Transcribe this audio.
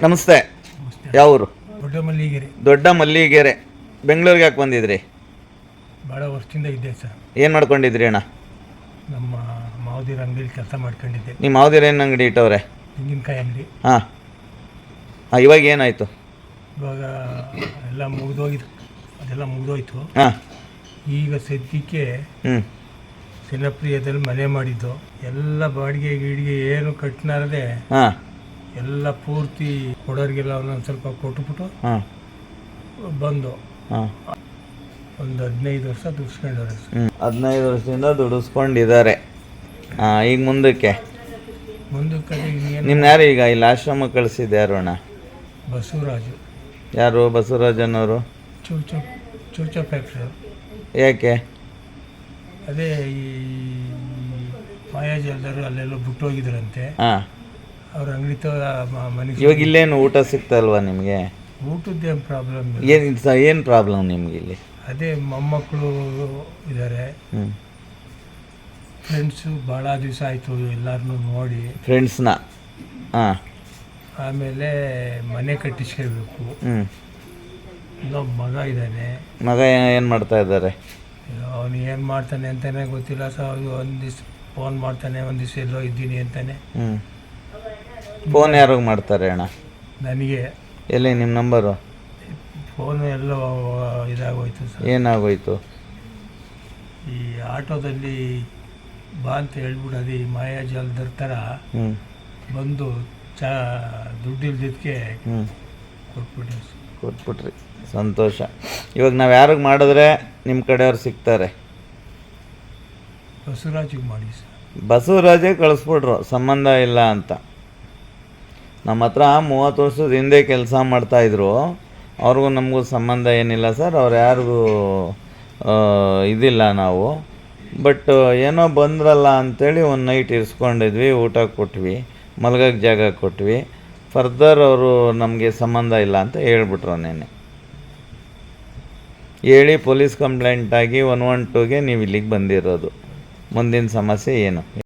ನಮಸ್ತೆ. ಯಾವೂರು? ದೊಡ್ಡ ಮಲ್ಲಿಗೆರೆ. ದೊಡ್ಡ ಮಲ್ಲಿಗೆರೆ. ಬೆಂಗಳೂರಿಗೆ ಯಾಕೆ ಬಂದಿದ್ರಿ? ಭಾಳ ವರ್ಷದಿಂದ ಇದ್ದೆ ಸರ್. ಏನು ಮಾಡ್ಕೊಂಡಿದ್ರಿ ಅಣ್ಣ? ನಮ್ಮ ಮಾವದಿರ ಅಂಗಡಿಯಲ್ಲಿ ಕೆಲಸ ಮಾಡ್ಕೊಂಡಿದ್ದೆ. ನಿಮ್ಮ ಮಾವದಿರ ಏನು ಅಂಗಡಿ ಇಟ್ಟವ್ರೆ? ತೆಂಗಿನಕಾಯಿ ಅಂಗಡಿ. ಹಾಂ ಹಾಂ. ಇವಾಗ ಏನಾಯಿತು? ಇವಾಗ ಎಲ್ಲ ಮುಗಿದೋಗಿದ್ದು, ಅದೆಲ್ಲ ಮುಗಿದೋಯ್ತು. ಹಾಂ. ಈಗ ಸದ್ಯಕ್ಕೆ ಜನಪ್ರಿಯದಲ್ಲಿ ಮನೆ ಮಾಡಿದ್ದು ಎಲ್ಲ ಬಾಡಿಗೆ ಗಿಡಿಗೆ ಏನು ಕಟ್ಟಿನಾರದೆ ಹಾಂ ಎಲ್ಲ ಪೂರ್ತಿ ಕೊಡೋರಿಗೆಲ್ಲ ಒಂದೊಂದು ಸ್ವಲ್ಪ ಕೊಟ್ಬಿಟ್ಟು ಹಾಂ ಬಂದು ಹಾಂ ಒಂದು 15 ವರ್ಷ ದುಡ್ಸ್ಕೊಂಡವ್ರೆ. 15 ವರ್ಷದಿಂದ ದುಡಿಸ್ಕೊಂಡಿದ್ದಾರೆ. ಹಾಂ. ಈಗ ಮುಂದಕ್ಕೆ ನಿಮ್ಮ ಯಾರು ಈಗ ಇಲ್ಲಿ ಆಶ್ರಮಕ್ಕೆ ಕಳಿಸಿದ್ದು ಯಾರು ಅಣ್ಣ? ಬಸವರಾಜು. ಯಾರು ಬಸವರಾಜನವರು? ಚೂಚ ಫ್ಯಾಕ್ಟ್ರಿ. ಯಾಕೆ? ಅದೇ ಈ ಮಾಯಾಜಾಲದರು ಅಲ್ಲೆಲ್ಲ ಬಿಟ್ಟೋಗಿದ್ರಂತೆ. ಹಾಂ. ಅವ್ರ ಅಂಗಡಿ ಮನೆಗೆ. ಇವಾಗ ಇಲ್ಲೇನು ಊಟ ಸಿಗ್ತಲ್ವಾ ನಿಮಗೆ? ಊಟದ್ದೇನು ಪ್ರಾಬ್ಲಮ್? ಏನು ಪ್ರಾಬ್ಲಮ್ ನಿಮ್ಗೆ ಇಲ್ಲಿ? ಅದೇ ಮೊಮ್ಮಕ್ಕಳು ಇದ್ದಾರೆ. ಫ್ರೆಂಡ್ಸು ಭಾಳ ದಿವಸ ಆಯಿತು ಎಲ್ಲರನ್ನೂ ನೋಡಿ. ಫ್ರೆಂಡ್ಸ್ನ? ಹಾಂ. ಆಮೇಲೆ ಮನೆ ಕಟ್ಟಿಸ್ಕೋಬೇಕು. ಇನ್ನೊಬ್ಬ ಮಗ ಇದ್ದಾನೆ. ಮಗ ಏನು ಮಾಡ್ತಾ ಇದ್ದಾರೆ? ಅವನು ಏನು ಮಾಡ್ತಾನೆ ಅಂತಲೇ ಗೊತ್ತಿಲ್ಲ ಸರ್. ಒಂದು ದಿವ್ಸ ಫೋನ್ ಮಾಡ್ತಾನೆ, ಒಂದು ದಿವಸ ಎಲ್ಲೋ ಇದ್ದೀನಿ ಅಂತಾನೆ. ಫೋನ್ ಯಾರಿಗೆ ಮಾಡ್ತಾರೆ ಅಣ್ಣ? ನನಗೆ. ಎಲ್ಲಿ ನಿಮ್ಮ ನಂಬರು? ಫೋನು ಎಲ್ಲೋ ಇದಾಗೋಯ್ತು ಸರ್. ಏನಾಗೋಯ್ತು? ಈ ಆಟೋದಲ್ಲಿ ಬಾ ಅಂತ ಹೇಳ್ಬಿಡೋದು ಈ ಮಾಯಾಜಾಲದ ಥರ ಬಂದು ದುಡ್ಡು ಇಲ್ದಿದ್ದಕ್ಕೆ ಕೊಟ್ಬಿಟ್ರಿ. ಸಂತೋಷ. ಇವಾಗ ನಾವು ಯಾರಿಗೆ ಮಾಡಿದ್ರೆ ನಿಮ್ಮ ಕಡೆಯವ್ರು ಸಿಗ್ತಾರೆ? ಬಸವರಾಜಿಗೆ ಮಾಡಿ ಸರ್. ಬಸವರಾಜೇ ಕಳಿಸ್ಬಿಟ್ರು, ಸಂಬಂಧ ಇಲ್ಲ ಅಂತ. ನಮ್ಮ ಹತ್ರ 30 ವರ್ಷದ ಹಿಂದೆ ಕೆಲಸ ಮಾಡ್ತಾಯಿದ್ರು. ಅವ್ರಿಗೂ ನಮಗೂ ಸಂಬಂಧ ಏನಿಲ್ಲ ಸರ್. ಅವ್ರು ಯಾರಿಗೂ ಇದಿಲ್ಲ ನಾವು. ಬಟ್ ಏನೋ ಬಂದ್ರಲ್ಲ ಅಂಥೇಳಿ ಒಂದು ನೈಟ್ ಇರಿಸ್ಕೊಂಡಿದ್ವಿ, ಊಟ ಕೊಟ್ವಿ, ಮಲ್ಗೋಕ್ಕೆ ಜಾಗ ಕೊಟ್ವಿ. ಫರ್ದರ್ ಅವರು ನಮಗೆ ಸಂಬಂಧ ಇಲ್ಲ ಅಂತ ಹೇಳ್ಬಿಟ್ರು. ನೆನ್ನೆ ಹೇಳಿ ಪೊಲೀಸ್ ಕಂಪ್ಲೇಂಟಾಗಿ 112ಗೆ ನೀವು ಇಲ್ಲಿಗೆ ಬಂದಿರೋದು. ಮುಂದಿನ ಸಮಸ್ಯೆ ಏನು?